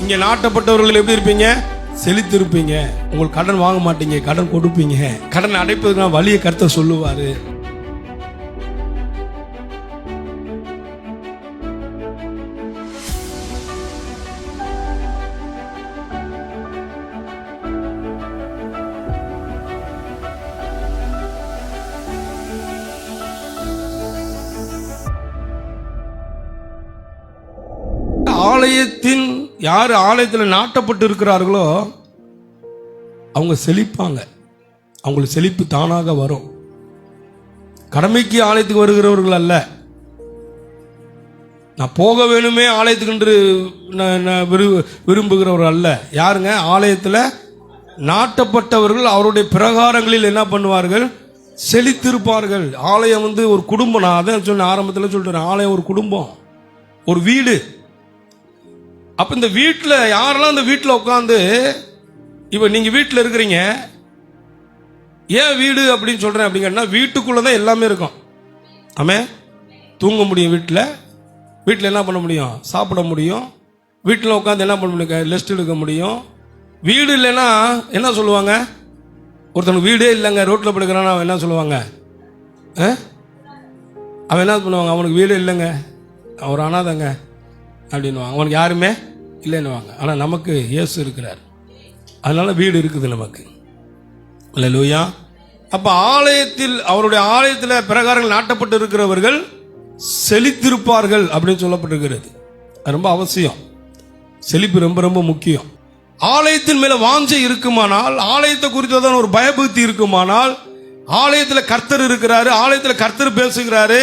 இங்க நாட்டப்பட்டவர்கள் எப்படி இருப்பீங்க? செழித்திருப்பீங்க. உங்களுக்கு கடன் வாங்க மாட்டீங்க, கடன் கொடுப்பீங்க. கடன் அடைப்பதுக்கு வழியை கர்த்தர் சொல்லுவாரு. யார் ஆலயத்தில் நாட்டப்பட்டு இருக்கிறார்களோ அவங்க செழிப்பாங்க. அவங்களுக்கு செழிப்பு தானாக வரும். கடமைக்கு ஆலயத்துக்கு வருகிறவர்கள் அல்ல. நான் போக வேணுமே ஆலயத்துக்கு என்று விரும்புகிறவர்கள் அல்ல. யாருங்க? ஆலயத்தில் நாட்டப்பட்டவர்கள் அவருடைய பிரகாரங்களில் என்ன பண்ணுவார்கள்? செழித்திருப்பார்கள். ஆலயம் ஒரு குடும்பம். நான் அதான் சொன்ன ஆரம்பத்தில் சொல்றேன், ஆலயம் ஒரு குடும்பம், ஒரு வீடு. அப்ப இந்த வீட்டில் யாரெல்லாம் இந்த வீட்டில் உட்காந்து, இப்ப நீங்க வீட்டில் இருக்கிறீங்க, ஏன் வீடு அப்படின்னு சொல்றேன் அப்படிங்கன்னா, வீட்டுக்குள்ளதான் எல்லாமே இருக்கும். ஆமே, தூங்க முடியும் வீட்டில். வீட்டில் என்ன பண்ண முடியும்? சாப்பிட முடியும். வீட்டில் உட்காந்து என்ன பண்ண முடியும்? ரெஸ்ட் எடுக்க முடியும். வீடு இல்லைன்னா என்ன சொல்லுவாங்க? ஒருத்தனுக்கு வீடே இல்லைங்க, ரோட்டில் படுக்கிறான், அவன் என்ன சொல்லுவாங்க? அவன் என்ன பண்ணுவாங்க? அவனுக்கு வீடு இல்லைங்க, அவர் அனாதைங்க அப்படின்வாங்க. அவனுக்கு யாருமே இல்லைன்னுவாங்க. ஆனால் நமக்கு இயேசு இருக்கிறார், அதனால வீடு இருக்குது நமக்கு. அல்லேலூயா. அப்ப ஆலயத்தில், அவருடைய ஆலயத்தில் பிரகாரங்கள் நாட்டப்பட்டு இருக்கிறவர்கள் செழித்திருப்பார்கள் அப்படின்னு சொல்லப்பட்டிருக்கிறது. அது ரொம்ப அவசியம். செழிப்பு ரொம்ப ரொம்ப முக்கியம். ஆலயத்தின் மேல வாஞ்சை இருக்குமானால், ஆலயத்தை குறித்ததான ஒரு பயபக்தி இருக்குமானால், ஆலயத்தில் கர்த்தர் இருக்கிறாரு, ஆலயத்தில் கர்த்தர் பேசுகிறாரு,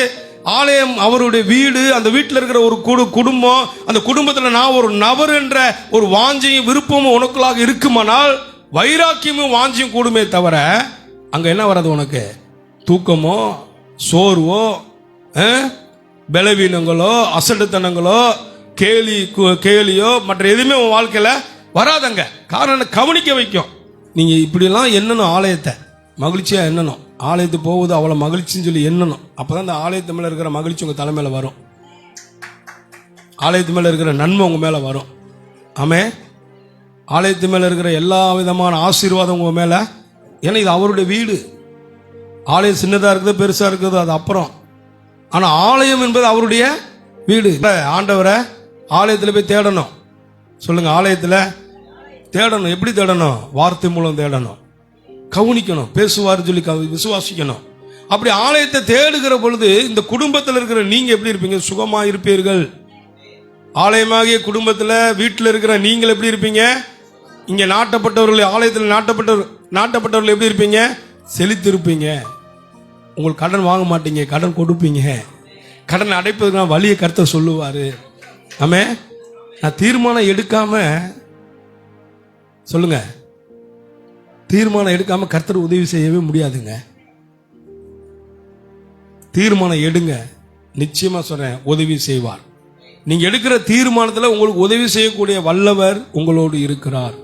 ஆலயம் அவருடைய வீடு, அந்த வீட்டில் இருக்கிற ஒரு குடும்பம், அந்த குடும்பத்தில் நான் ஒரு நபர் என்ற ஒரு வாஞ்சையும் விருப்பமும் உனக்குள்ளாக இருக்குமானால், வைராக்கியமும் வாஞ்சியும் கூடுமே தவிர அங்க என்ன வராது உனக்கு? தூக்கமோ, சோர்வோ, பலவீனங்களோ, அசட்டுத்தனங்களோ, கேலியோ, மற்ற எதுவுமே உன் வாழ்க்கையில வராதங்க. காரணம் கவனிக்க வைக்கும். நீங்க இப்படிலாம் எண்ணணும், ஆலயத்தை மகிழ்ச்சியா எண்ணணும். ஆலயத்துக்கு போவது அவ்வளோ மகிழ்ச்சின்னு சொல்லி எண்ணணும். அப்போதான் இந்த ஆலயத்து மேலே இருக்கிற மகிழ்ச்சி உங்கள் தலைமையில வரும். ஆலயத்து மேலே இருக்கிற நன்மை உங்கள் மேலே வரும். ஆமே, ஆலயத்து மேலே இருக்கிற எல்லா விதமான ஆசீர்வாதம் உங்கள் மேலே. ஏன்னா இது அவருடைய வீடு. ஆலயம் சின்னதாக இருக்குது, பெருசாக இருக்குது, அது அப்புறம். ஆனால் ஆலயம் என்பது அவருடைய வீடு. ஆண்டவரை ஆலயத்தில் போய் தேடணும். சொல்லுங்க, ஆலயத்தில் தேடணும். எப்படி தேடணும்? வார்த்தை மூலம் தேடணும், கவனிக்கணும், பேசுவார் சொல்லி விசுவாசிக்கணும். அப்படி ஆலயத்தை தேடுகிற பொழுது இந்த குடும்பத்தில் இருக்கிற நீங்க எப்படி இருப்பீங்க? சுகமா இருப்பீர்கள். ஆலயமாகிய குடும்பத்தில், வீட்டில் இருக்கிற நீங்கள் எப்படி இருப்பீங்க? இங்க நாட்டப்பட்டவர்கள், ஆலயத்தில் நாட்டப்பட்டவர்கள் எப்படி இருப்பீங்க? செழித்திருப்பீங்க. உங்களுக்கு கடன் வாங்க மாட்டீங்க, கடன் கொடுப்பீங்க. கடன் அடைப்பதுக்கு வழியை கர்த்தர் சொல்லுவாரு. ஆமே, நான் தீர்மானம் எடுக்காம, சொல்லுங்க, தீர்மானம் எடுக்காம கர்த்தர் உதவி செய்யவே முடியாதுங்க. தீர்மானம் எடுங்க, நிச்சயமா சொல்றேன், உதவி செய்வார். நீங்க எடுக்கிற தீர்மானத்தில் உங்களுக்கு உதவி செய்யக்கூடிய வல்லவர் உங்களோடு இருக்கிறார்.